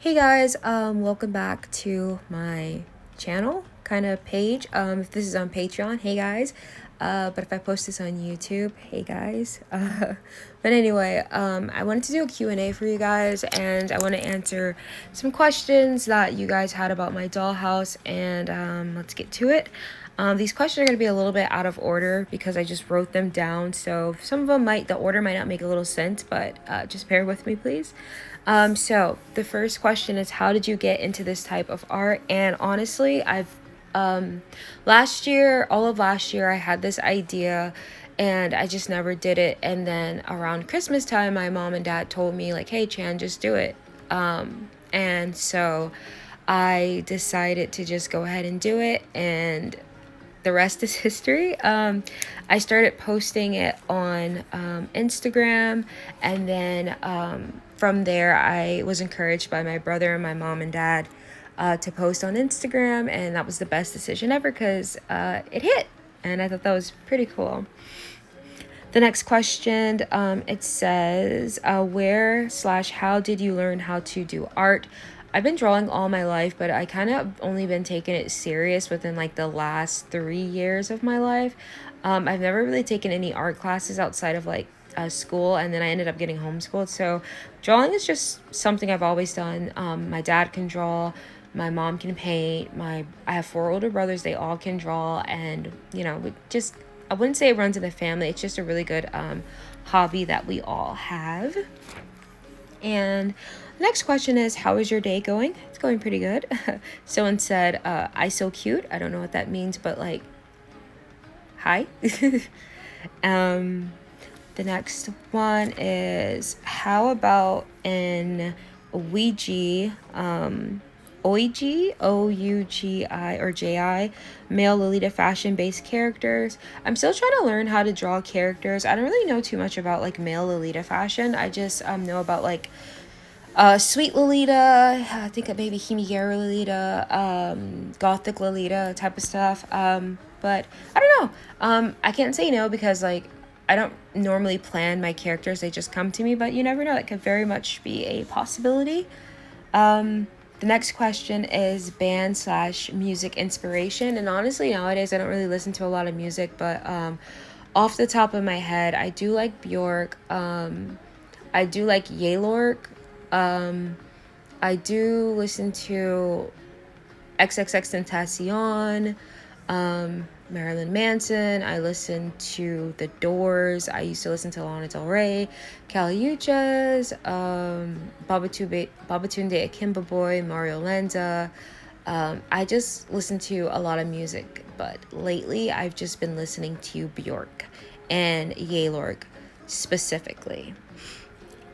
Hey guys, welcome back to my channel, kind of page. If this is on Patreon, hey guys. But if I post this on YouTube, hey guys. But anyway, I wanted to do a Q&A for you guys, and I want to answer some questions that you guys had about my dollhouse, and let's get to it. These questions are going to be a little bit out of order because I just wrote them down, so some of them the order might not make a little sense, but just bear with me, please. So the first question is, how did you get into this type of art? And honestly, all of last year, I had this idea and I just never did it. And then around Christmas time, my mom and dad told me like, hey, Chan, just do it. And so I decided to just go ahead and do it, and the rest is history. I started posting it on Instagram, and then from there I was encouraged by my brother and my mom and dad to post on Instagram, and that was the best decision ever because it hit, and I thought that was pretty cool. The next question, it says, where/how did you learn how to do art? I've been drawing all my life, but I kind of only been taking it serious within like the last 3 years of my life. I've never really taken any art classes outside of like school, and then I ended up getting homeschooled. So drawing is just something I've always done. My dad can draw, my mom can paint, I have 4 older brothers, they all can draw, and I wouldn't say it runs in the family. It's just a really good hobby that we all have. And the next question is, how is your day going? It's going pretty good. Someone said, I so cute. I don't know what that means, but like, hi. The next one is, how about an Ouija, Ougi or Ji male Lolita fashion based characters? I'm still trying to learn how to draw characters. I don't really know too much about like male Lolita fashion. I just know about like Sweet Lolita, I think maybe Himigara Lolita, Gothic Lolita type of stuff. But I don't know. I can't say no because like I don't normally plan my characters. They just come to me, but you never know. It could very much be a possibility. The next question is band/music inspiration. And honestly, nowadays I don't really listen to a lot of music, but off the top of my head, I do like Bjork. I do like Yaylork. I do listen to XXXTentacion, Marilyn Manson. I listen to The Doors. I used to listen to Lana Del Rey, Kali Uchis, Babatunde Akimbo Boy, Mario Lanza. I just listen to a lot of music, but lately I've just been listening to Bjork and Yaylork specifically.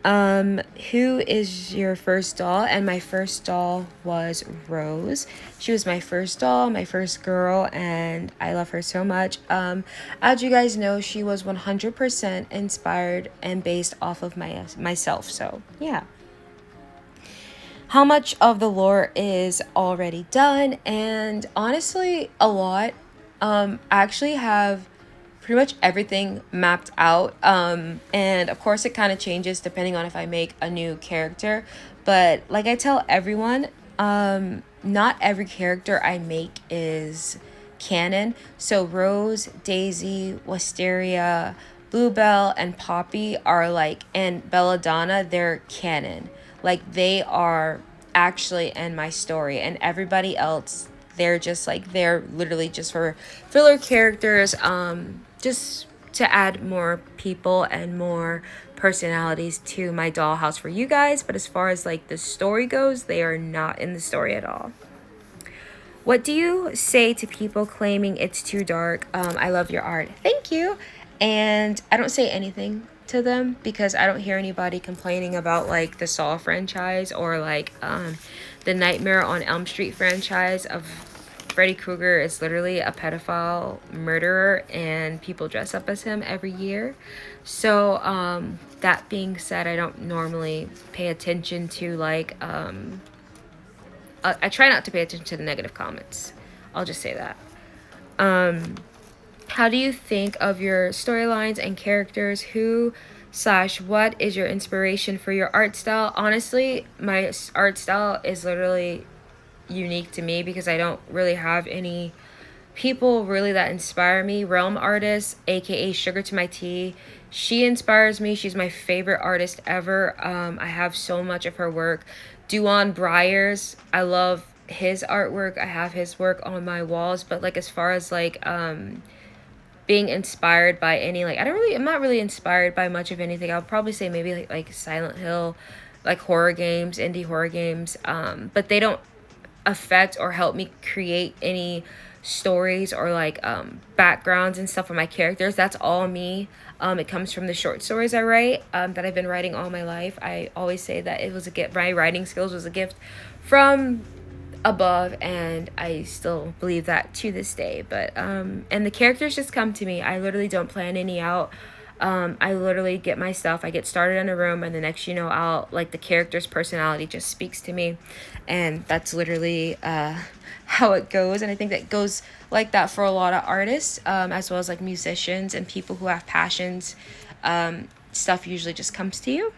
Who is your first doll? And my first doll was Rose. She was my first doll, my first girl, and I love her so much. As you guys know, she was 100% inspired and based off of myself. So yeah. How much of the lore is already done? And honestly, a lot. I actually have pretty much everything mapped out, and of course it kind of changes depending on if I make a new character, but like I tell everyone, not every character I make is canon. So Rose, Daisy, Wisteria, Bluebell, and Poppy are like, and Belladonna, they're canon. Like they are actually in my story, and everybody else, they're literally just for filler characters, just to add more people and more personalities to my dollhouse for you guys. But as far as like the story goes, they are not in the story at all. What do you say to people claiming it's too dark? I love your art. Thank you. And I don't say anything to them because I don't hear anybody complaining about like the Saw franchise or like the Nightmare on Elm Street franchise of Freddy Krueger is literally a pedophile murderer, and people dress up as him every year. So that being said, I don't normally pay attention to like I try not to pay attention to the negative comments. I'll just say that. How do you think of your storylines and characters? Who / what is your inspiration for your art style? Honestly, my art style is literally unique to me because I don't really have any people really that inspire me. Realm Artist, aka Sugar to My Tea, she inspires me. She's my favorite artist ever. I have so much of her work. Duan Briars, I love his artwork. I have his work on my walls. But like as far as like being inspired by any, like I'm not really inspired by much of anything. I'll probably say maybe like Silent Hill, like horror games, indie horror games. But they don't affect or help me create any stories or like backgrounds and stuff on my characters. That's all me. It comes from the short stories I write, that I've been writing all my life. I always say that it was a gift. My writing skills was a gift from above, and I still believe that to this day. But and the characters just come to me. I literally don't plan any out. I literally get my stuff, I get started in a room, and the next I'll like the character's personality just speaks to me, and that's literally how it goes. And I think that goes like that for a lot of artists, as well as like musicians and people who have passions. Stuff usually just comes to you.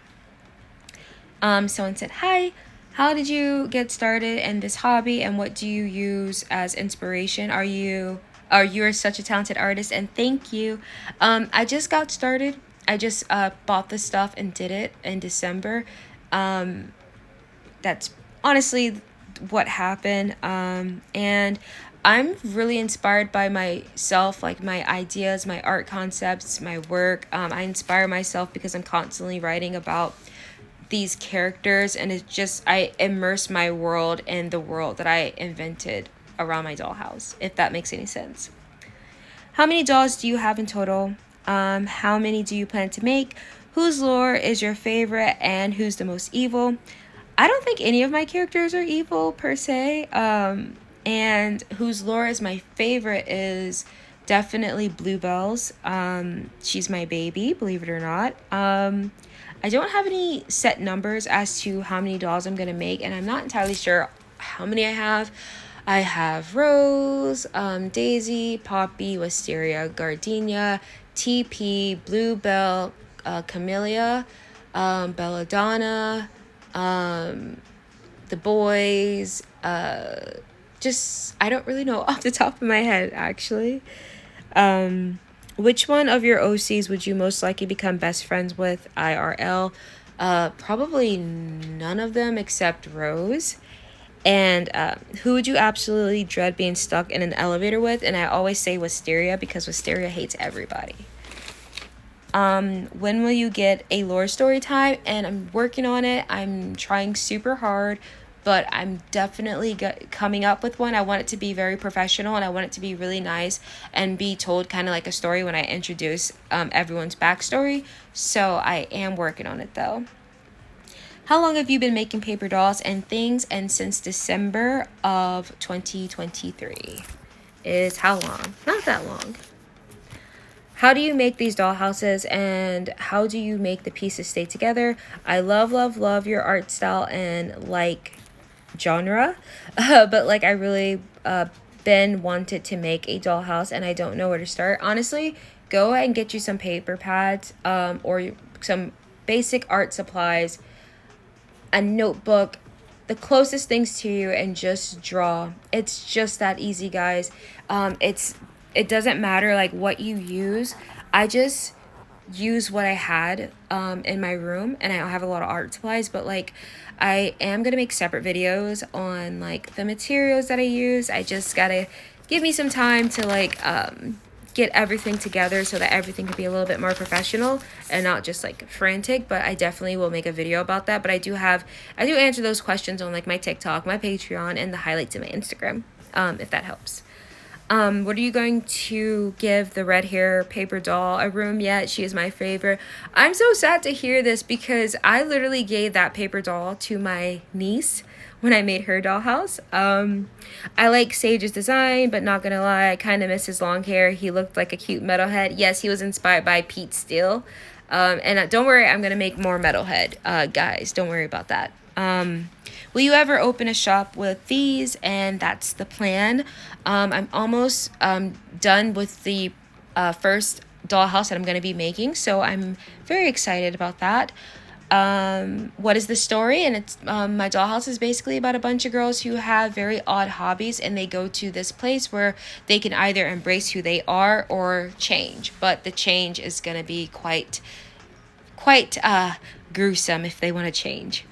Someone said, hi, how did you get started in this hobby, and what do you use as inspiration? You are such a talented artist, and thank you. I just got started. I just bought the stuff and did it in December. That's honestly what happened. And I'm really inspired by myself, like my ideas, my art concepts, my work. I inspire myself because I'm constantly writing about these characters, and it's just, I immerse my world in the world that I invented around my dollhouse, if that makes any sense. How many dolls do you have in total? How many do you plan to make? Whose lore is your favorite, and who's the most evil? I don't think any of my characters are evil per se. And whose lore is my favorite is definitely Bluebell's. She's my baby, believe it or not. I don't have any set numbers as to how many dolls I'm going to make, and I'm not entirely sure how many I have. I have Rose, Daisy, Poppy, Wisteria, Gardenia, TP, Bluebell, Camellia, Belladonna, the boys, just, I don't really know off the top of my head, actually. Which one of your OCs would you most likely become best friends with IRL? Probably none of them except Rose. And who would you absolutely dread being stuck in an elevator with? And I always say Wisteria, because Wisteria hates everybody. When will you get a lore story time? And I'm working on it. I'm trying super hard, but I'm definitely coming up with one. I want it to be very professional, and I want it to be really nice and be told kind of like a story when I introduce everyone's backstory. So I am working on it though. How long have you been making paper dolls and things? And since December of 2023 is how long? Not that long. How do you make these dollhouses, and how do you make the pieces stay together? I love, love, love your art style and like genre, but like I really been wanted to make a dollhouse, and I don't know where to start. Honestly, go ahead and get you some paper pads, or some basic art supplies, a notebook, the closest things to you, and just draw. It's just that easy, guys. It doesn't matter like what you use. I just use what I had in my room, and I don't have a lot of art supplies, but like I am gonna make separate videos on like the materials that I use. I just gotta give me some time to like get everything together so that everything can be a little bit more professional and not just like frantic. But I definitely will make a video about that. But I do answer those questions on like my TikTok, my Patreon, and the highlights of my Instagram, if that helps. What are you going to give the red hair paper doll a room yet? She is my favorite. I'm so sad to hear this, because I literally gave that paper doll to my niece when I made her dollhouse. I like Sage's design, but not gonna lie, I kind of miss his long hair. He looked like a cute metalhead. Yes, he was inspired by Pete Steele. And don't worry, I'm gonna make more metalhead, guys. Don't worry about that. Will you ever open a shop with these? And that's the plan. I'm almost done with the first dollhouse that I'm going to be making, so I'm very excited about that. What is the story? And it's my dollhouse is basically about a bunch of girls who have very odd hobbies, and they go to this place where they can either embrace who they are or change, but the change is going to be quite gruesome if they want to change.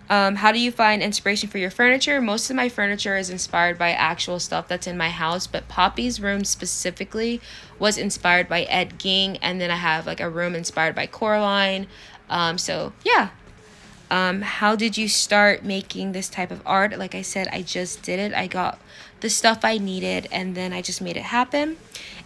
How do you find inspiration for your furniture? Most of my furniture is inspired by actual stuff that's in my house, but Poppy's room specifically was inspired by Ed Gein, and then I have like a room inspired by Coraline. So yeah. How did you start making this type of art? Like I said, I just did it. I got the stuff I needed, and then I just made it happen.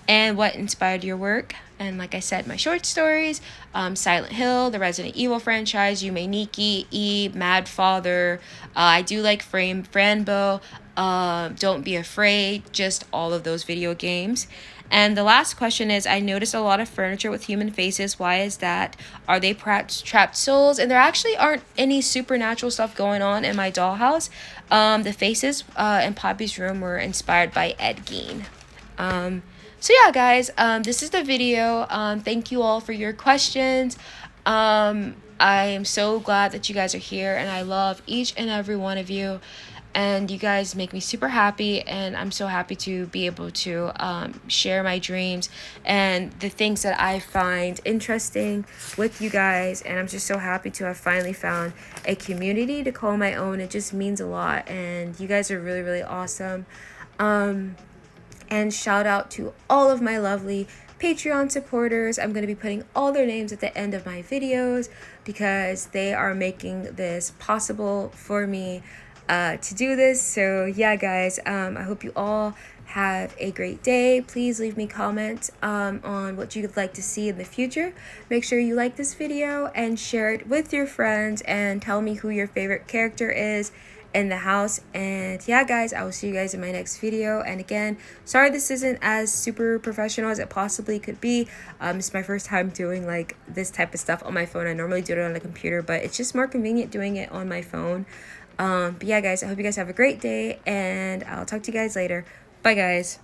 And what inspired your work? And like I said, my short stories, Silent Hill, the Resident Evil franchise, Yume Nikki, E, Mad Father. I do like Franbo, Don't Be Afraid, just all of those video games. And the last question is, I noticed a lot of furniture with human faces. Why is that? Are they perhaps trapped souls? And there actually aren't any supernatural stuff going on in my dollhouse. The faces in Poppy's room were inspired by Ed Gein. So yeah, guys, this is the video. Thank you all for your questions. I am so glad that you guys are here, and I love each and every one of you. And you guys make me super happy, and I'm so happy to be able to share my dreams and the things that I find interesting with you guys. And I'm just so happy to have finally found a community to call my own. It just means a lot, and you guys are really, really awesome. And shout out to all of my lovely Patreon supporters. I'm going to be putting all their names at the end of my videos because they are making this possible for me to do this. So yeah, guys, I hope you all have a great day. Please leave me comments on what you'd like to see in the future. Make sure you like this video and share it with your friends, and tell me who your favorite character is in the house. And yeah, guys, I will see you guys in my next video. And again, sorry this isn't as super professional as it possibly could be. It's my first time doing like this type of stuff on my phone. I normally do it on a computer, but it's just more convenient doing it on my phone. But yeah, guys, I hope you guys have a great day, and I'll talk to you guys later. Bye, guys.